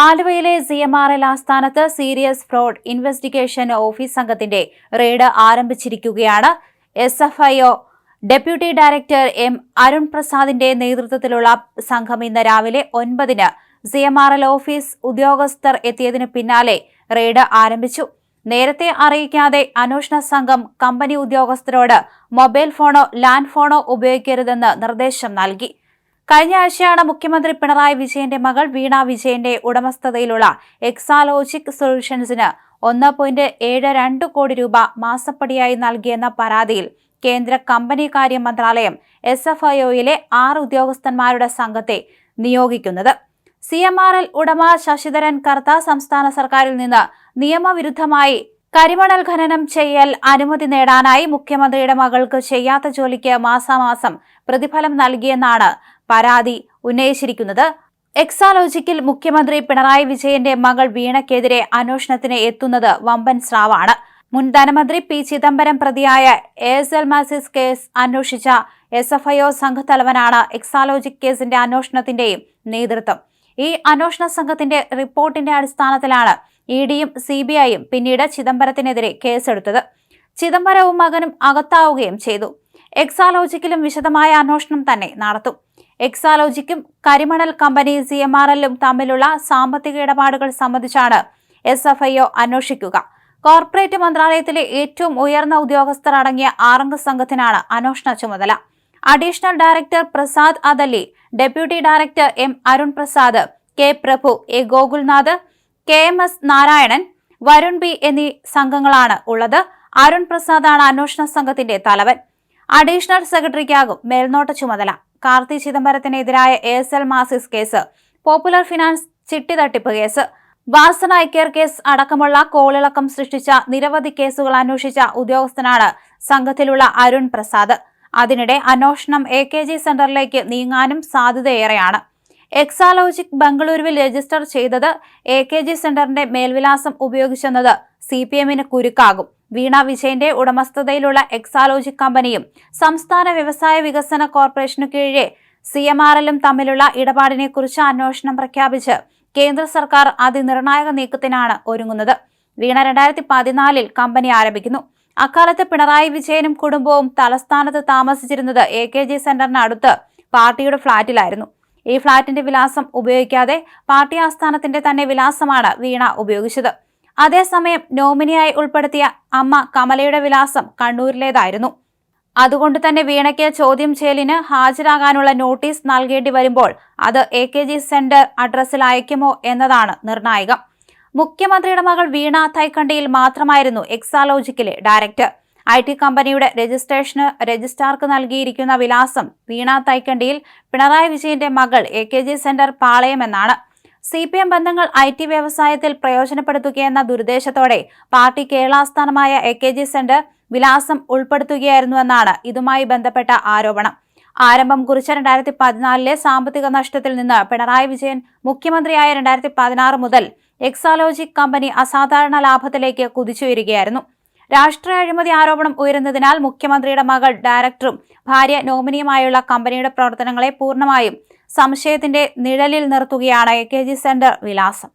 ആലുവയിലെ CMRL ആസ്ഥാനത്ത് serious fraud investigation office സംഘത്തിന്റെ റെയ്ഡ് ആരംഭിച്ചിരിക്കുകയാണ്. SFIO deputy director M. Arun പ്രസാദിന്റെ നേതൃത്വത്തിലുള്ള സംഘം ഇന്ന് രാവിലെ 9-ന് CMRL ഓഫീസ് ഉദ്യോഗസ്ഥർ എത്തിയതിനു പിന്നാലെ റെയ്ഡ് ആരംഭിച്ചു. നേരത്തെ അറിയിക്കാതെ അന്വേഷണ സംഘം കമ്പനി ഉദ്യോഗസ്ഥരോട് മൊബൈൽ ഫോണോ ലാൻഡ് ഫോണോ ഉപയോഗിക്കരുതെന്ന് നിർദ്ദേശം നൽകി. കഴിഞ്ഞ ആഴ്ചയാണ് മുഖ്യമന്ത്രി പിണറായി വിജയന്റെ മകൾ വീണ വിജയന്റെ ഉടമസ്ഥതയിലുള്ള എക്സാലോജിക് സൊല്യൂഷൻസിന് 1.72 കോടി രൂപ മാസപ്പടിയായി നൽകിയെന്ന പരാതിയിൽ കേന്ദ്ര കമ്പനി കാര്യ മന്ത്രാലയം SFIOയിലെ 6 ഉദ്യോഗസ്ഥന്മാരുടെ സംഘത്തെ നിയോഗിക്കുന്നത്. CMRL ഉടമ ശശിധരൻ കർത്ത സംസ്ഥാന സർക്കാരിൽ നിന്ന് നിയമവിരുദ്ധമായി കരിമണൽ ഖനനം ചെയ്യൽ അനുമതി നേടാനായി മുഖ്യമന്ത്രിയുടെ മകൾക്ക് ചെയ്യാത്ത ജോലിക്ക് മാസാമാസം പ്രതിഫലം നൽകിയെന്നാണ് പരാതി ഉന്നയിച്ചിരിക്കുന്നത്. എക്സാലോജിക്കിൽ മുഖ്യമന്ത്രി പിണറായി വിജയന്റെ മകൾ വീണയ്ക്കെതിരെ അന്വേഷണത്തിന് എത്തുന്നത് വമ്പൻ സ്രാവാണ്. മുൻ ധനമന്ത്രി P. ചിദംബരം പ്രതിയായ ASL മാസിസ് കേസ് അന്വേഷിച്ച SFIO സംഘത്തലവനാണ് എക്സാലോജിക് കേസിന്റെ അന്വേഷണത്തിന്റെയും നേതൃത്വം. ഈ അന്വേഷണ സംഘത്തിന്റെ റിപ്പോർട്ടിന്റെ അടിസ്ഥാനത്തിലാണ് EDയും CBIയും പിന്നീട് ചിദംബരത്തിനെതിരെ കേസെടുത്തത്. ചിദംബരവും മകനും അകത്താവുകയും ചെയ്തു. എക്സാലോജിക്കിലും വിശദമായ അന്വേഷണം തന്നെ നടത്തും. എക്സാലോജിക്കും കരിമണൽ കമ്പനി CMRLും തമ്മിലുള്ള സാമ്പത്തിക ഇടപാടുകൾ സംബന്ധിച്ചാണ് SFIO അന്വേഷിക്കുക. കോർപ്പറേറ്റ് മന്ത്രാലയത്തിലെ ഏറ്റവും ഉയർന്ന ഉദ്യോഗസ്ഥർ അടങ്ങിയ 6-അംഗ സംഘത്തിനാണ് അന്വേഷണ ചുമതല. Additional director Prasad Adali, deputy director M. Arun Prasad, K. Prabhu, A. Gokulnath, KMS Narayanan, Varun B എന്നീ സംഘങ്ങളാണ് ഉള്ളത്. അരുൺ പ്രസാദാണ് അന്വേഷണ സംഘത്തിന്റെ തലവൻ. അഡീഷണൽ സെക്രട്ടറിക്കാകും മേൽനോട്ട ചുമതല. കാർത്തി ചിദംബരത്തിനെതിരായ ASL Maxis case, Popular Finance ചിട്ടി തട്ടിപ്പ് കേസ്, വാസന ഐക്കർ കേസ് അടക്കമുള്ള കോളിളക്കം സൃഷ്ടിച്ച നിരവധി കേസുകൾ അന്വേഷിച്ച ഉദ്യോഗസ്ഥനാണ് സംഘത്തിലുള്ള അരുൺ പ്രസാദ്. അതിനിടെ അന്വേഷണം AKG സെന്ററിലേക്ക് നീങ്ങാനും സാധ്യതയേറെയാണ്. എക്സാലോജിക് ബംഗളൂരുവിൽ രജിസ്റ്റർ ചെയ്തത് AKG സെന്ററിന്റെ മേൽവിലാസം ഉപയോഗിച്ചെന്നത് CPMന് കുരുക്കാകും. വീണ വിജയന്റെ ഉടമസ്ഥതയിലുള്ള എക്സാലോജിക് കമ്പനിയും സംസ്ഥാന വ്യവസായ വികസന കോർപ്പറേഷനു കീഴിലെ CMRLും തമ്മിലുള്ള ഇടപാടിനെക്കുറിച്ച് അന്വേഷണം പ്രഖ്യാപിച്ച് കേന്ദ്ര സർക്കാർ അതിനിർണായക നീക്കത്തിനാണ് ഒരുങ്ങുന്നത്. വീണ 2014-ൽ കമ്പനി ആരംഭിക്കുന്നു. അക്കാലത്ത് പിണറായി വിജയനും കുടുംബവും തലസ്ഥാനത്ത് താമസിച്ചിരുന്നത് AKG സെന്ററിന് അടുത്ത് പാർട്ടിയുടെ ഫ്ളാറ്റിലായിരുന്നു. ഈ ഫ്ളാറ്റിന്റെ വിലാസം ഉപയോഗിക്കാതെ പാർട്ടി ആസ്ഥാനത്തിന്റെ തന്നെ വിലാസമാണ് വീണ ഉപയോഗിച്ചത്. അതേസമയം നോമിനിയായി ഉൾപ്പെടുത്തിയ അമ്മ കമലയുടെ വിലാസം കണ്ണൂരിലേതായിരുന്നു. അതുകൊണ്ട് തന്നെ വീണയ്ക്ക് ചോദ്യം ചെയ്യലിന് ഹാജരാകാനുള്ള നോട്ടീസ് നൽകേണ്ടി വരുമ്പോൾ അത് AKG സെന്റർ അഡ്രസ്സിൽ അയക്കുമോ എന്നതാണ് നിർണായകം. മുഖ്യമന്ത്രിയുടെ മകൾ വീണ തൈക്കണ്ടിയിൽ മാത്രമായിരുന്നു എക്സാലോജിക്കിലെ ഡയറക്ടർ. IT കമ്പനിയുടെ രജിസ്ട്രേഷന് രജിസ്ട്രാർക്ക് നൽകിയിരിക്കുന്ന വിലാസം വീണ തൈക്കണ്ടിയിൽ, പിണറായി വിജയന്റെ മകൾ AKG സെന്റർ പാളയം എന്നാണ്. CPM ബന്ധങ്ങൾ IT വ്യവസായത്തിൽ പ്രയോജനപ്പെടുത്തുകയെന്ന ദുരുദ്ദേശത്തോടെ പാർട്ടി കേരളാസ്ഥാനമായ AKG സെന്റർ വിലാസം ഉൾപ്പെടുത്തുകയായിരുന്നുവെന്നാണ് ഇതുമായി ബന്ധപ്പെട്ട ആരോപണം. ആരംഭം കുറിച്ച 2014-ലെ സാമ്പത്തിക നഷ്ടത്തിൽ നിന്ന് പിണറായി വിജയൻ മുഖ്യമന്ത്രിയായ 2016 മുതൽ എക്സാലോജിക് കമ്പനി അസാധാരണ ലാഭത്തിലേക്ക് കുതിച്ചുയരുകയായിരുന്നു. രാഷ്ട്രീയ അഴിമതി ആരോപണം ഉയരുന്നതിനാൽ മുഖ്യമന്ത്രിയുടെ മകൾ ഡയറക്ടറും ഭാര്യ നോമിനിയുമായുള്ള കമ്പനിയുടെ പ്രവർത്തനങ്ങളെ പൂർണ്ണമായും സംശയത്തിന്റെ നിഴലിൽ നിർത്തുകയാണ് AKG സെന്റർ വിലാസം.